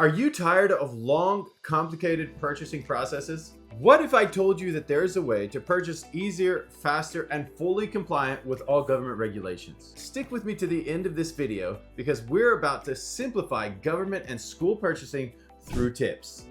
Are you tired of long, complicated purchasing processes? What if I told you that there is a way to purchase easier, faster, and fully compliant with all government regulations? Stick with me to the end of this video because we're about to simplify government and school purchasing through tips.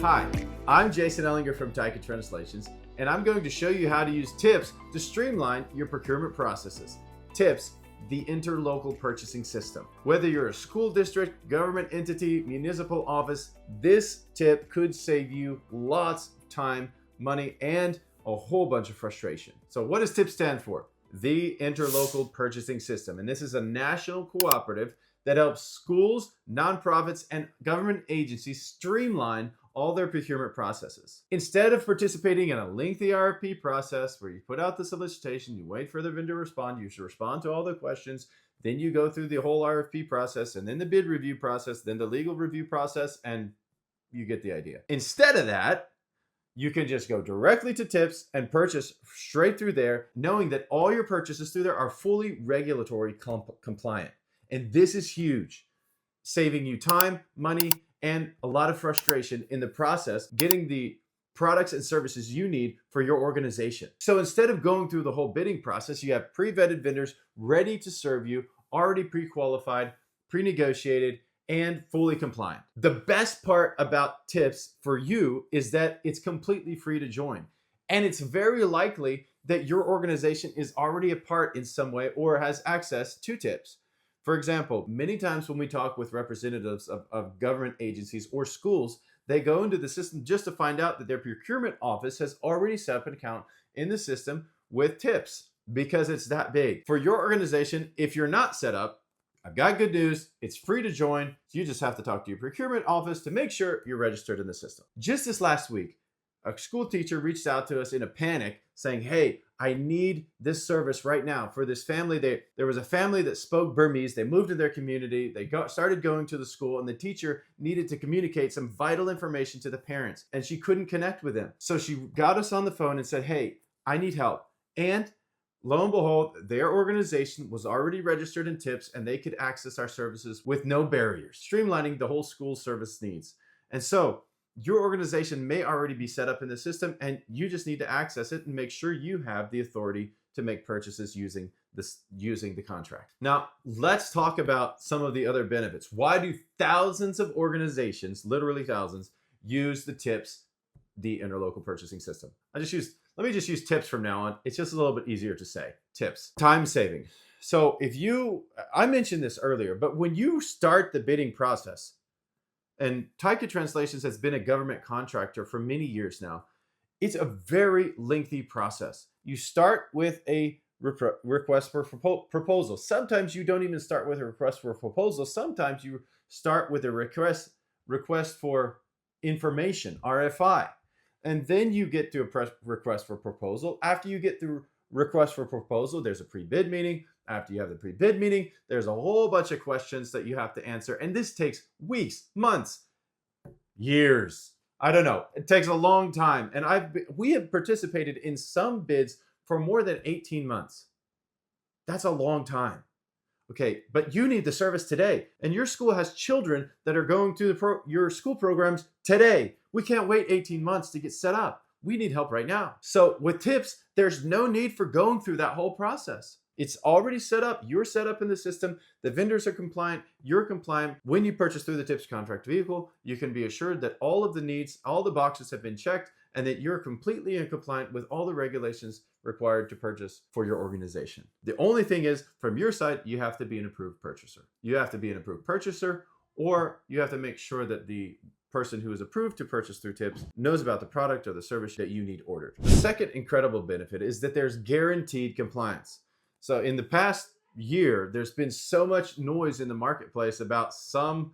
Hi, I'm Jason Ellinger from Taika Translations, and I'm going to show you how to use tips to streamline your procurement processes. Tips, the Interlocal Purchasing System. Whether you're a school district, government entity, municipal office, this tip could save you lots of time, money, and a whole bunch of frustration. So what does TIP stand for? The Interlocal Purchasing System. And this is a national cooperative that helps schools, nonprofits, and government agencies streamline all their procurement processes. Instead of participating in a lengthy RFP process where you put out the solicitation, you wait for the vendor to respond, you should respond to all the questions, then you go through the whole RFP process, and then the bid review process, then the legal review process, and you get the idea. Instead of that, you can just go directly to tips and purchase straight through there, knowing that all your purchases through there are fully regulatory compliant. And this is huge, saving you time, money, and a lot of frustration in the process, getting the products and services you need for your organization. So instead of going through the whole bidding process, you have pre-vetted vendors ready to serve you, already pre-qualified, pre-negotiated, and fully compliant. The best part about tips for you is that it's completely free to join. And it's very likely that your organization is already a part in some way or has access to tips. For example, many times when we talk with representatives of government agencies or schools, they go into the system just to find out that their procurement office has already set up an account in the system with tips because it's that big. For your organization, if you're not set up, I've got good news. It's free to join. You just have to talk to your procurement office to make sure you're registered in the system. Just this last week, a school teacher reached out to us in a panic saying, hey, I need this service right now for this family. There was a family that spoke Burmese. They moved to their community. They started going to the school, and the teacher needed to communicate some vital information to the parents, and she couldn't connect with them. So she got us on the phone and said, hey, I need help. And lo and behold, their organization was already registered in TIPS, and they could access our services with no barriers, streamlining the whole school service needs. And so your organization may already be set up in the system, and you just need to access it and make sure you have the authority to make purchases using the contract. Now, let's talk about some of the other benefits. Why do thousands of organizations, literally thousands, use the TIPS, the Interlocal Purchasing System? Let me just use TIPS from now on. It's just a little bit easier to say. TIPS, time saving. So I mentioned this earlier, but when you start the bidding process, and Taika Translations has been a government contractor for many years now, it's a very lengthy process. You start with a request for proposal. Sometimes you don't even start with a request for a proposal. Sometimes you start with a request for information, RFI. And then you get to a request for proposal. After you get through request for proposal, there's a pre-bid meeting. After you have the pre-bid meeting, there's a whole bunch of questions that you have to answer. And this takes weeks, months, years. I don't know. It takes a long time. And we have participated in some bids for more than 18 months. That's a long time. Okay, but you need the service today. And your school has children that are going through your school programs today. We can't wait 18 months to get set up. We need help right now. So with TIPS, there's no need for going through that whole process. It's already set up. You're set up in the system. The vendors are compliant. You're compliant. When you purchase through the TIPS contract vehicle, you can be assured that all of the needs, all the boxes have been checked, and that you're completely compliant with all the regulations required to purchase for your organization. The only thing is, from your side, you have to be an approved purchaser. You have to be an approved purchaser, or you have to make sure that the person who is approved to purchase through TIPS knows about the product or the service that you need ordered. The second incredible benefit is that there's guaranteed compliance. So in the past year, there's been so much noise in the marketplace about some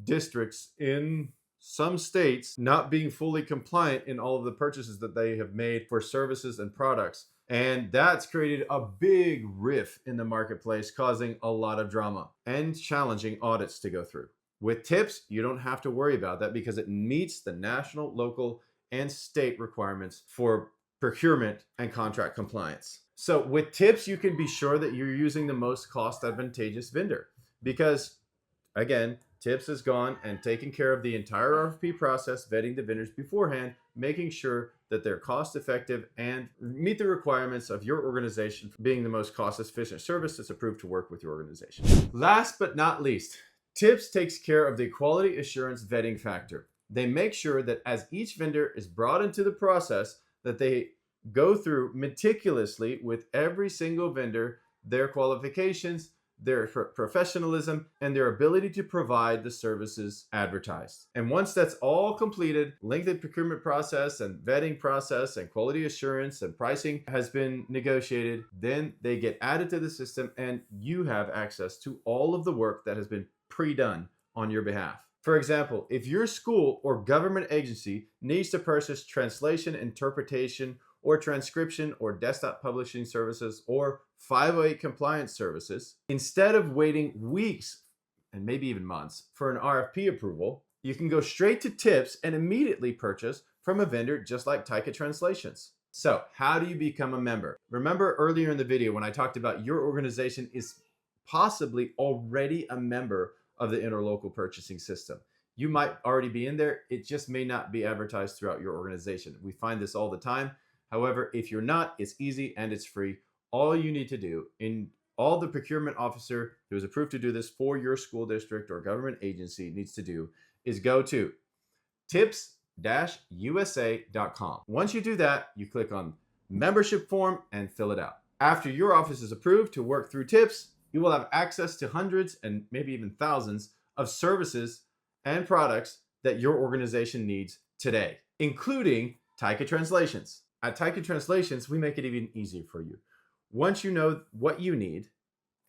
districts in some states not being fully compliant in all of the purchases that they have made for services and products. And that's created a big rift in the marketplace, causing a lot of drama and challenging audits to go through. With TIPS, you don't have to worry about that because it meets the national, local, and state requirements for procurement and contract compliance. So with tips, you can be sure that you're using the most cost advantageous vendor because, again, tips has gone and taken care of the entire RFP process, vetting the vendors beforehand, making sure that they're cost effective and meet the requirements of your organization, being the most cost efficient service that's approved to work with your organization. Last but not least, tips takes care of the quality assurance vetting factor. They make sure that as each vendor is brought into the process, that they go through meticulously with every single vendor, their qualifications, their professionalism, and their ability to provide the services advertised. And once that's all completed, lengthy procurement process and vetting process and quality assurance and pricing has been negotiated, then they get added to the system and you have access to all of the work that has been pre-done on your behalf. For example, if your school or government agency needs to purchase translation, interpretation, or transcription or desktop publishing services or 508 compliance services, instead of waiting weeks and maybe even months for an RFP approval, you can go straight to tips and immediately purchase from a vendor just like Taika Translations. So how do you become a member? Remember earlier in the video when I talked about your organization is possibly already a member of the Interlocal Purchasing System. You might already be in there. It just may not be advertised throughout your organization. We find this all the time. However, if you're not, it's easy and it's free. All you need to do, all the procurement officer who is approved to do this for your school district or government agency needs to do is go to tips-usa.com. Once you do that, you click on membership form and fill it out. After your office is approved to work through tips, you will have access to hundreds and maybe even thousands of services and products that your organization needs today, including Taika Translations. At Taika Translations, we make it even easier for you. Once you know what you need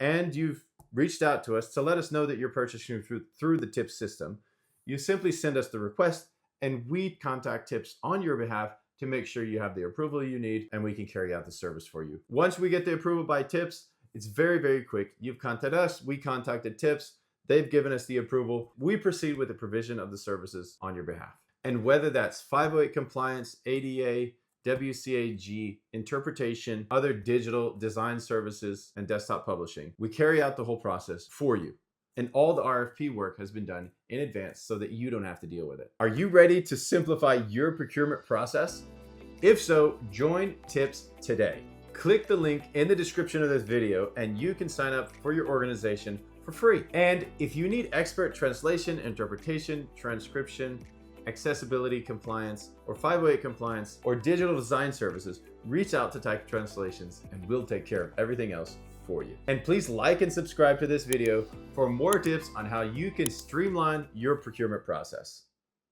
and you've reached out to us to let us know that you're purchasing through the TIPS system, you simply send us the request and we contact TIPS on your behalf to make sure you have the approval you need and we can carry out the service for you. Once we get the approval by TIPS, it's very, very quick. You've contacted us, we contacted TIPS, they've given us the approval. We proceed with the provision of the services on your behalf. And whether that's 508 compliance, ADA, WCAG, interpretation, other digital design services, and desktop publishing, we carry out the whole process for you. And all the RFP work has been done in advance so that you don't have to deal with it. Are you ready to simplify your procurement process? If so, join TIPS today. Click the link in the description of this video and you can sign up for your organization for free. And if you need expert translation, interpretation, transcription, accessibility compliance, or 508 compliance, or digital design services, reach out to Taika Translations and we'll take care of everything else for you. And please like and subscribe to this video for more tips on how you can streamline your procurement process.